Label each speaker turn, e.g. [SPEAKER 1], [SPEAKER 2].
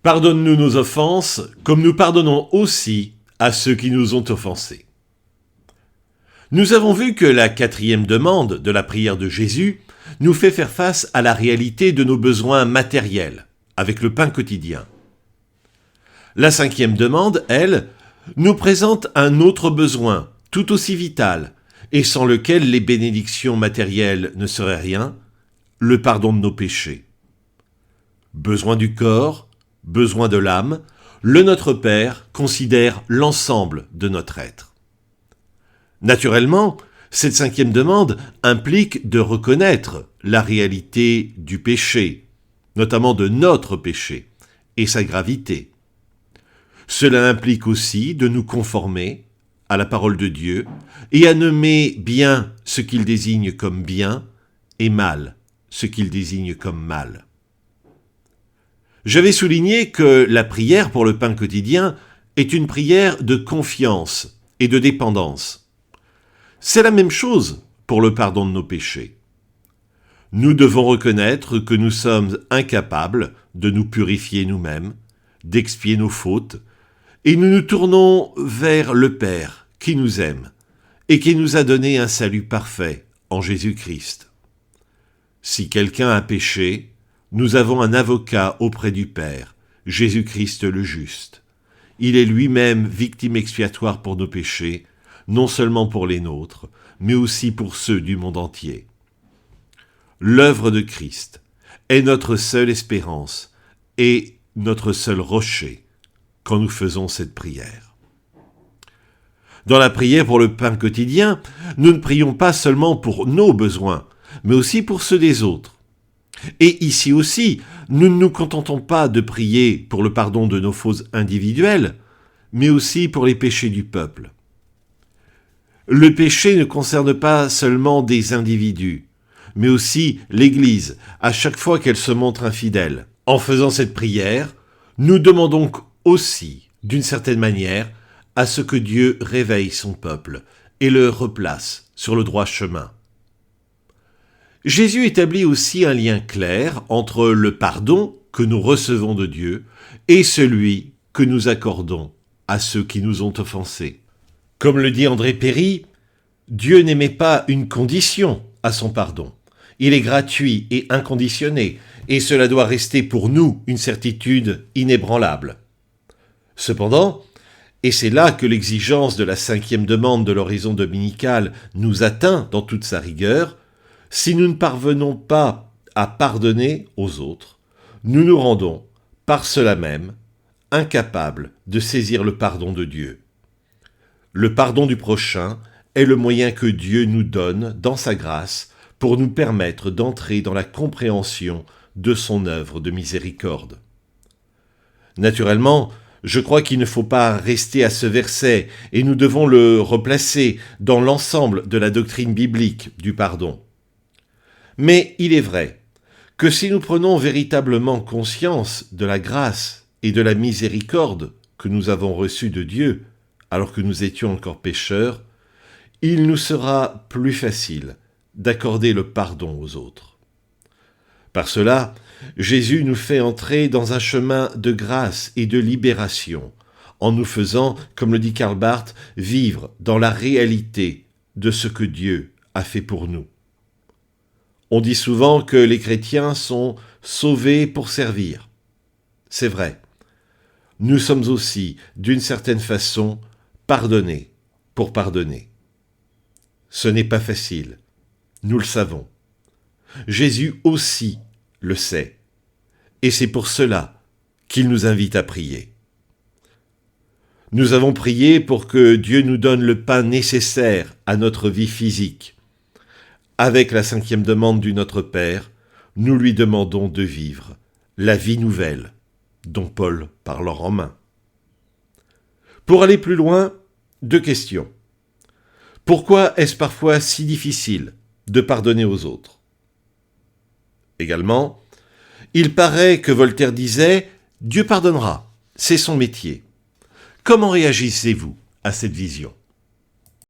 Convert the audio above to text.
[SPEAKER 1] Pardonne-nous nos offenses, comme nous pardonnons aussi à ceux qui nous ont offensés. Nous avons vu que la 4e demande de la prière de Jésus nous fait faire face à la réalité de nos besoins matériels, avec le pain quotidien. La 5e demande, elle, nous présente un autre besoin, tout aussi vital, et sans lequel les bénédictions matérielles ne seraient rien, le pardon de nos péchés. Besoin du corps, besoin de l'âme, le Notre Père considère l'ensemble de notre être. Naturellement, cette 5e demande implique de reconnaître la réalité du péché, notamment de notre péché, et sa gravité. Cela implique aussi de nous conformer à la parole de Dieu et à nommer bien ce qu'il désigne comme bien et mal ce qu'il désigne comme mal. J'avais souligné que la prière pour le pain quotidien est une prière de confiance et de dépendance. C'est la même chose pour le pardon de nos péchés. Nous devons reconnaître que nous sommes incapables de nous purifier nous-mêmes, d'expier nos fautes, et nous nous tournons vers le Père qui nous aime et qui nous a donné un salut parfait en Jésus-Christ. Si quelqu'un a péché, nous avons un avocat auprès du Père, Jésus-Christ le juste. Il est lui-même victime expiatoire pour nos péchés, non seulement pour les nôtres, mais aussi pour ceux du monde entier. L'œuvre de Christ est notre seule espérance et notre seul rocher quand nous faisons cette prière. Dans la prière pour le pain quotidien, nous ne prions pas seulement pour nos besoins, mais aussi pour ceux des autres. Et ici aussi, nous ne nous contentons pas de prier pour le pardon de nos fautes individuelles, mais aussi pour les péchés du peuple. Le péché ne concerne pas seulement des individus, mais aussi l'Église, à chaque fois qu'elle se montre infidèle. En faisant cette prière, nous demandons aussi, d'une certaine manière, à ce que Dieu réveille son peuple et le replace sur le droit chemin. Jésus établit aussi un lien clair entre le pardon que nous recevons de Dieu et celui que nous accordons à ceux qui nous ont offensés. Comme le dit André Péry, Dieu n'émet pas une condition à son pardon. Il est gratuit et inconditionné, et cela doit rester pour nous une certitude inébranlable. Cependant, et c'est là que l'exigence de la 5e demande de l'horizon dominical nous atteint dans toute sa rigueur, si nous ne parvenons pas à pardonner aux autres, nous nous rendons, par cela même, incapables de saisir le pardon de Dieu. Le pardon du prochain est le moyen que Dieu nous donne dans sa grâce pour nous permettre d'entrer dans la compréhension de son œuvre de miséricorde. Naturellement, je crois qu'il ne faut pas rester à ce verset et nous devons le replacer dans l'ensemble de la doctrine biblique du pardon. Mais il est vrai que si nous prenons véritablement conscience de la grâce et de la miséricorde que nous avons reçue de Dieu alors que nous étions encore pécheurs, il nous sera plus facile d'accorder le pardon aux autres. Par cela, Jésus nous fait entrer dans un chemin de grâce et de libération, en nous faisant, comme le dit Karl Barth, vivre dans la réalité de ce que Dieu a fait pour nous. On dit souvent que les chrétiens sont sauvés pour servir. C'est vrai. Nous sommes aussi, d'une certaine façon, pardonnés pour pardonner. Ce n'est pas facile. Nous le savons. Jésus aussi le sait. Et c'est pour cela qu'il nous invite à prier. Nous avons prié pour que Dieu nous donne le pain nécessaire à notre vie physique. Avec la 5e demande du Notre Père, nous lui demandons de vivre la vie nouvelle dont Paul parle en Romains. Pour aller plus loin, 2 questions. Pourquoi est-ce parfois si difficile de pardonner aux autres ? Également, il paraît que Voltaire disait « Dieu pardonnera, c'est son métier ». Comment réagissez-vous à cette vision ?